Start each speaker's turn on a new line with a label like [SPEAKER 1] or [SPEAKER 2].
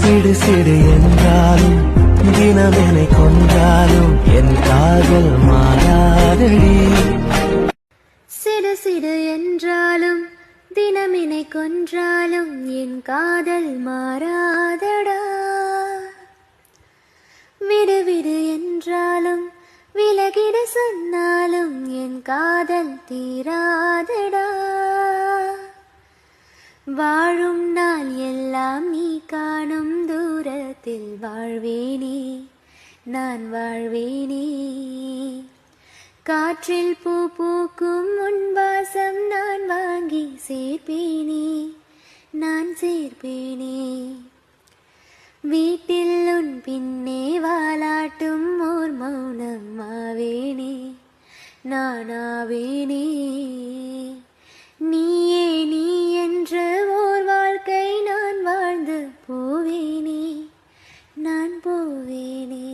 [SPEAKER 1] சிடு சிடு என்றாலும் தினமெனை கொன்றாலும் என் காதல் மாறாதடி.
[SPEAKER 2] சிடு சிடு என்றாலும் தினமெனை கொன்றாலும் என் காதல் மாறாதடா. விடு விடு என்றாலும் விலகிட சொன்னாலும் என் காதல் தீராதடா. வாழும் நாள் எல்லாம் நீ காணும் தூரத்தில் வாழ்வேனே, நான் வாழ்வேனே. காற்றில் பூ பூக்கும் உன் வாசம் நான் வாங்கி சேர்ப்பேனே, நான் சேர்ப்பேனே. வீட்டில் உன் பின்னே வாலாட்டும் ஓர் மௌனம் ஆவேனே, நான் ஆவேனே. நீயே நீ என்ற ஓர் வாழ்க்கை நான் வாழ்ந்து போவேனே, நான் போவேனே.